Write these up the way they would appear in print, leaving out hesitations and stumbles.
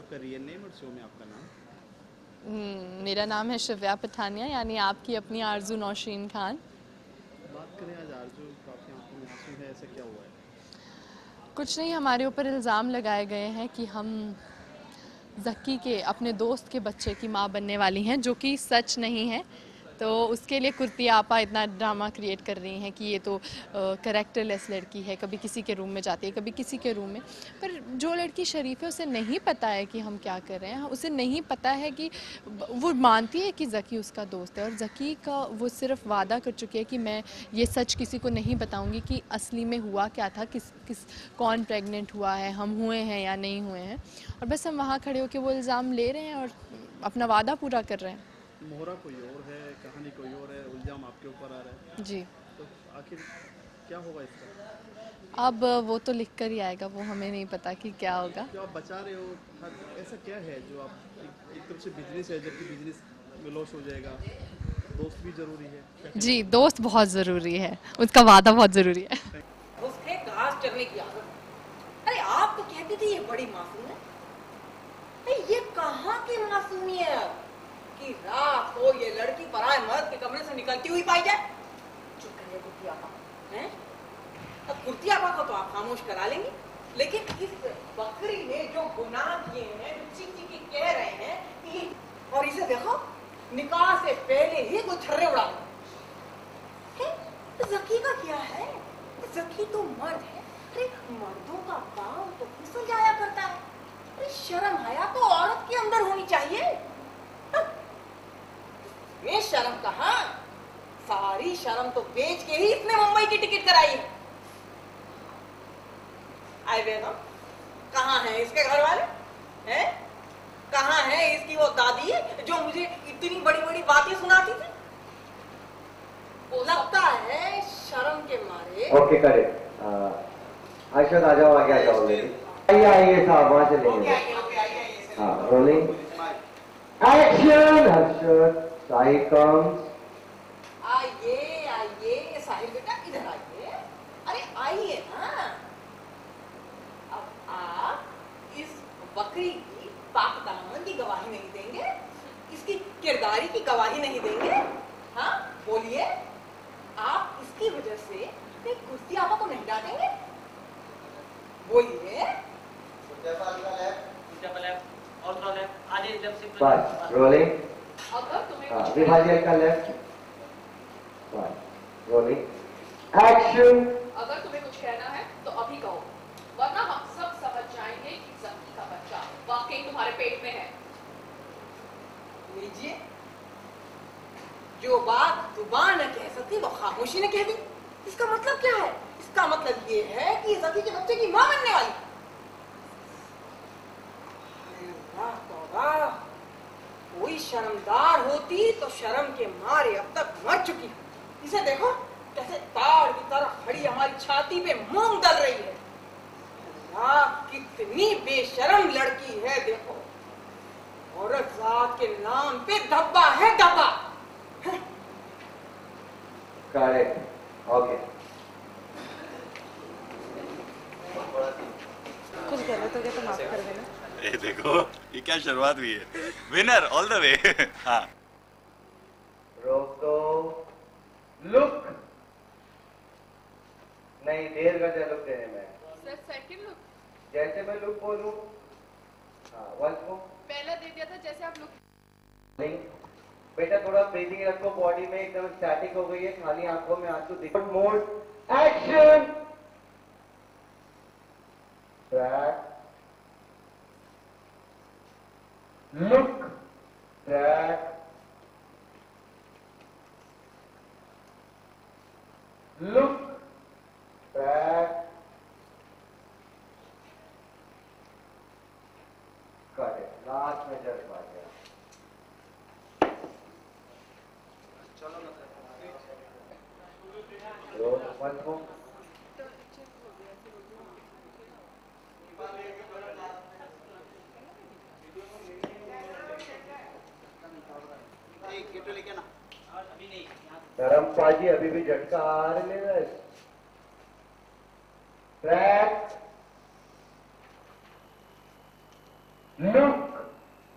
आपका real name और show में आपका नाम? मेरा नाम है शिव्या पठानिया, यानी आपकी अपनी आरजू नौशीन खान। बात करें आज आरजू, आपकी आंखों में आंसू है, ऐसा क्या हुआ है? कुछ नहीं, हमारे ऊपर इल्ज़ाम लगाए गए हैं कि हम ज़क्की के अपने दोस्त के बच्चे की माँ बनने वाली हैं, जो कि सच नहीं है। तो उसके लिए कुर्ती आपा इतना ड्रामा क्रिएट कर रही हैं कि ये तो कैरेक्टरलेस लड़की है, कभी किसी के रूम में जाती है, कभी किसी के रूम में। पर जो लड़की शरीफ है उसे नहीं पता है कि हम क्या कर रहे हैं, उसे नहीं पता है कि वो मानती है कि ज़की उसका दोस्त है, और ज़की का वो सिर्फ वादा कर चुकी है कि मैं ये सच किसी को नहीं बताऊंगी कि असली में हुआ क्या था, किस किस कौन प्रेग्नेंट हुआ है, हम हुए हैं या नहीं हुए हैं। और बस हम वहाँ खड़े होकर वो इल्ज़ाम ले रहे हैं और अपना वादा पूरा कर रहे हैं। मोहरा कोई और है, कहानी कोई और है, इल्जाम आपके ऊपर आ रहा है, जी, तो आखिर क्या होगा इसका? अब वो तो लिख कर ही आएगा, वो हमें नहीं पता कि क्या होगा। जो आप बचा रहे हो, हर ऐसा क्या है जो आप एक तरफ से बिजनेस है, जबकि बिजनेस में लॉस हो जाएगा, दोस्त भी जरूरी है, क्या कहना जी, चाहेंगे? दोस्त बहुत ज़रूरी है, उसका वादा बहुत ज़रूरी है। उसके घास चरने की आदत। अरे आप तो कहती थी ये बड़ी मासूम है। अरे ये कहाँ की मासूमियत कि रात को ये लड़की पराए मर्द के कमरे से निकलती हुई पाई जाए। चुप करिए कुर्ती आपा, हैं? अब कुर्ती आपा को तो आप खामोश करा लेंगे, लेकिन इस बकरी ने जो गुनाह किए हैं, जो चीख चीख के कह रहे हैं कि, और इसे देखो निकाह से पहले ही वो छर्रे उड़ा रहे हैं। तो ज़की का क्या है? ज़की तो मर्द है। अरे मर्दों का पाँव तो फिसल जाया करता है। अरे शर्म हया तो औरत के अंदर होनी चाहिए। ये शर्म कहाँ? सारी शर्म तो बेच के ही इसने मुंबई की टिकट कराई है। आए बेगम, कहाँ है इसके घर वाले? हैं? कहाँ है इसकी वो दादी जो मुझे इतनी बड़ी बड़ी बातें सुनाती थी? लगता है शर्म के मारे। Okay correct. अरशद आ जाओ, आगे आ जाओ। आइए आइए साहब, वहां से लेंगे। हाँ rolling action. Arshad Sahib comes. आइए आइए साहिब बेटा, इधर आइए। अरे आइए ना। अब आप इस बकरी की पाकदामन की गवाही नहीं देंगे, इसकी किरदारी की गवाही नहीं देंगे? हाँ बोलिए, आप इसकी वजह से कुर्सी आपा को नहीं डांटेंगे? बोलिए। बस रोलिंग। अगर तुम्हें हाँ कुछ विभाजिया का लेफ्ट। बस रोलिंग एक्शन। अगर तुम्हें कुछ कहना है तो अभी कहो, वरना हम सब समझ जाएंगे कि ज़की का बच्चा वाकई तुम्हारे पेट में है। लीजिए, जो बात जुबान न कह सकती वो खामोशी ने कह दी। इसका मतलब क्या है? इसका मतलब ये है कि ज़की के बच्चे की मां बनने वाली। अल्लाह तौबा, कोई शर्मदार होती तो शर्म के मारे अब तक मर चुकी। इसे देखो कैसे ताड़ की तरह खड़ी हमारी छाती पे मूंग दल रही है। अल्लाह, कितनी बेशर्म लड़की है। देखो, औरत जात के नाम पे धब्बा है, धब्बा। Correct okay. कुछ गलत हो गया तो माफ कर देना। ये देखो, ये क्या शुरुआत हुई है। Winner all the way. हाँ रोक दो। लुक नहीं, देर का लुक देने में। सर सेकंड लुक जैसे मैं लुक बोलूं। हाँ वंस मोर। पहला दे दिया था जैसे आप लुक। बेटा थोड़ा ब्रीदिंग रखो, बॉडी में एकदम स्टैटिक हो गई है, खाली आंखों में आंसू दिख। Mode action. Track look track look track. Correct, last में जज आ गया। Once more. धर्म पाजी अभी भी झटका आ रहे हैं। ट्रैक लुक,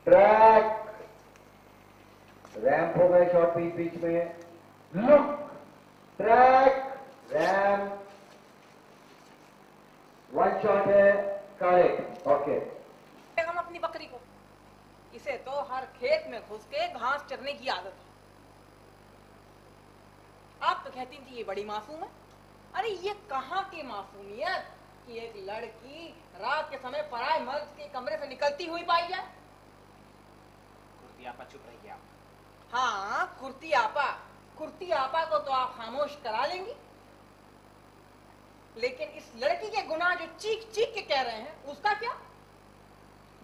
ट्रैक, रैंप हो गए शॉर्ट बीच बीच में, look, track, ramp, one shot है, करेक्ट, ओके। हम अपनी बकरी को, इसे तो हर खेत में घुस के घास चरने की आदत है। आप तो कहती थी ये बड़ी मासूम है। अरे ये कहाँ की मासूमियत कि एक लड़की रात के समय पराए मर्द के कमरे से निकलती हुई पाई जाए। कुर्ती आपा चुप रहिए आप। हाँ, कुर्ती आपा को तो आप खामोश करा लेंगी, लेकिन इस लड़की के गुनाह जो चीख चीख के कह रहे हैं उसका क्या?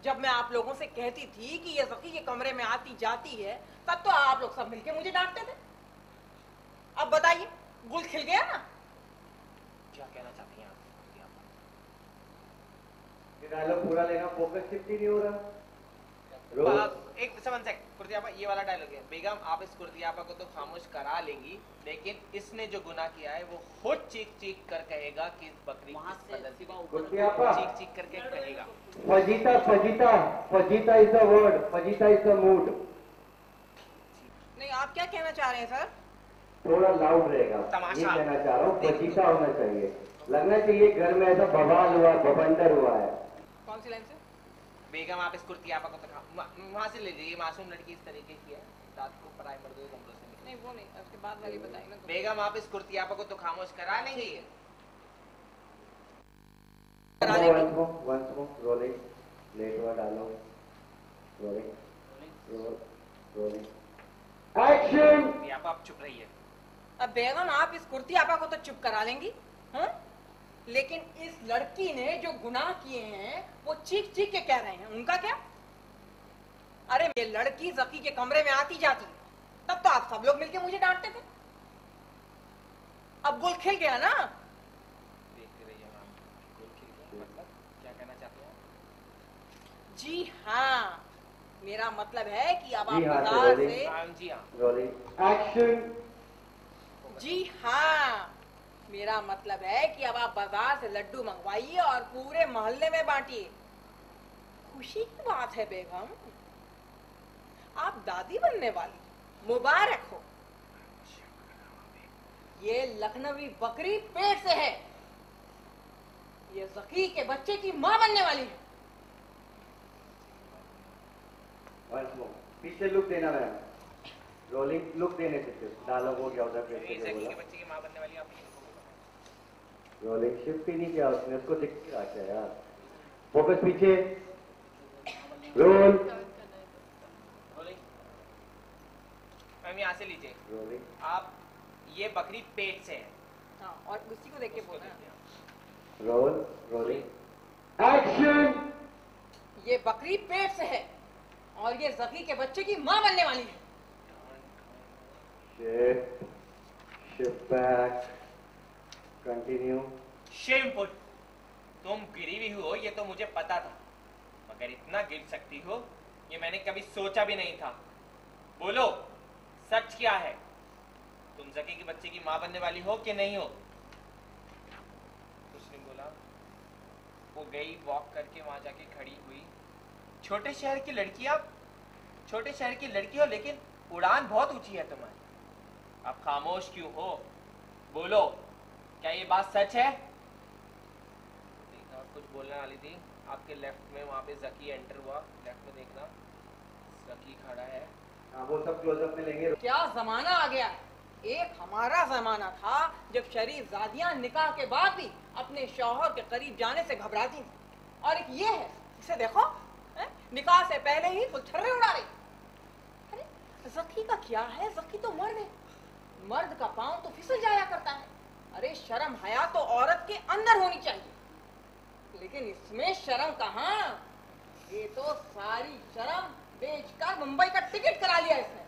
जब मैं आप लोगों से कहती थी कि ये ज़की के कमरे में आती जाती है, तब तो आप लोग सब मिलके मुझे डांटते थे। अब बताइए, गुल खिल गया ना? क्या कहना चाहती हैं आप? ये डायलॉग पूरा लेना, फोकस शिफ्ट ही नहीं हो रहा। एक सेवन सेक, कुर्ती आपा ये वाला डायलॉग है। बेगम आप इस कुर्ती आपा को तो खामोश करा लेंगी, लेकिन इसने जो गुनाह किया है वो खुद चीख चीख कर कहेगा कि इस बकरी किस बदल की कुर्ती आपा, चीख चीख करके कहेगा। Fajita, fajita, fajita is the word, fajita is the mood. नहीं, आप क्या कहना चाह रहे हैं सर? थोड़ा लाउड रहेगा, तमाशा। ये कहना चाह रहा हूँ, फजीता होना चाहिए, लगना चाहिए घर में ऐसा बवाल हुआ, बवंडर हुआ है। कौन सी लाइन से? बेगम आप इस कुर्ती आपा को तो वहां से ले लीजिए। मासूम लड़की इस तरीके की है, रात को पराए मर्दों के कमरों से निकली। नहीं वो नहीं, उसके बाद वाली बताइए ना। बेगम आप इस कुर्ती आपा को तो खामोश करा लेंगे। Once more, rolling, late हुआ डायलॉग, rolling, rolling, action। कुर्ती आपा आप चुप रहिए। अब बेगम आप इस कुर्ती आपा को तो चुप करा लेंगी, हाँ? लेकिन इस लड़की ने जो गुनाह किए हैं वो चीख चीख के कह रहे हैं, उनका क्या? अरे ये लड़की ज़की के कमरे में आती जाती, तब तो आप सब लोग मिलके मुझे डांटते थे। अब गुल खिल गया ना? देखते रहिए मैम, गुल खिल गया मतलब क्या कहना चाहते हैं? जी हाँ, मेरा मतलब है कि अब आप जी हाँ, बाजार तो से, हाँ जी हाँ। rolling, action। जी हाँ, मेरा मतलब है कि अब आप बाजार से लड्डू मंगवाइए और पूरे मोहल्ले में बांटिए। खुशी की बात है बेगम, आप दादी बनने वाली, मुबारक हो। ये लखनवी बकरी पेट से है, ये ज़की के बच्चे की माँ बनने वाली है। Once more, पीछे लुक देना मैम, रोलिंग लुक देने से सिर्फ डायलॉग हो गया उधर मेरी पे ज़की बोला, के बच्चे की माँ बनने वाली आप। रोलिंग शिफ्ट ही नहीं किया उसने, उसको दिख नहीं रहा क्या यार, फोकस पीछे, रोल, मैम यहाँ से लीजिए। रोलिंग, आप ये बकरी पेट से है। हाँ, और उसी को देख के बोलना है। Roll, rolling, action. ये बकरी पेट से है और ये ज़की के बच्चे की माँ बनने वाली है। Shift back, continue. शेमफुल, तुम गिरी हुई हो ये तो मुझे पता था, मगर इतना गिर सकती हो ये मैंने कभी सोचा भी नहीं था। बोलो सच क्या है? तुम ज़की के बच्चे की माँ बनने वाली हो कि नहीं हो? कुछ नहीं बोला। वो गई वॉक करके वहां जाके खड़ी हुई। छोटे शहर की लड़की, आप छोटे शहर की लड़की हो लेकिन उड़ान बहुत ऊंची है तुम्हारी। आप खामोश क्यों हो? बोलो, क्या ये बात सच है? देखना, और कुछ बोलने वाली थी। आपके लेफ्ट में वहां पे ज़की एंटर हुआ, लेफ्ट में देखना ज़की खड़ा है। हाँ वो सब क्लोजअप में लेंगे। क्या जमाना आ गया। एक हमारा जमाना था जब शरीफ ज़ादियां निकाह के बाद भी अपने शौहर के करीब जाने से घबराती थी, और एक ये है, इसे देखो, निकाह से पहले ही फुलछर्रे उड़ा रही। अरे ज़की का क्या है, ज़की तो मर्द है, मर्द का पांव तो फिसल जाया करता है। अरे शर्म हया तो औरत के अंदर होनी चाहिए, लेकिन इसमें शर्म कहाँ। ये तो सारी शर्म बेचकर मुंबई का टिकट करा लिया इसने।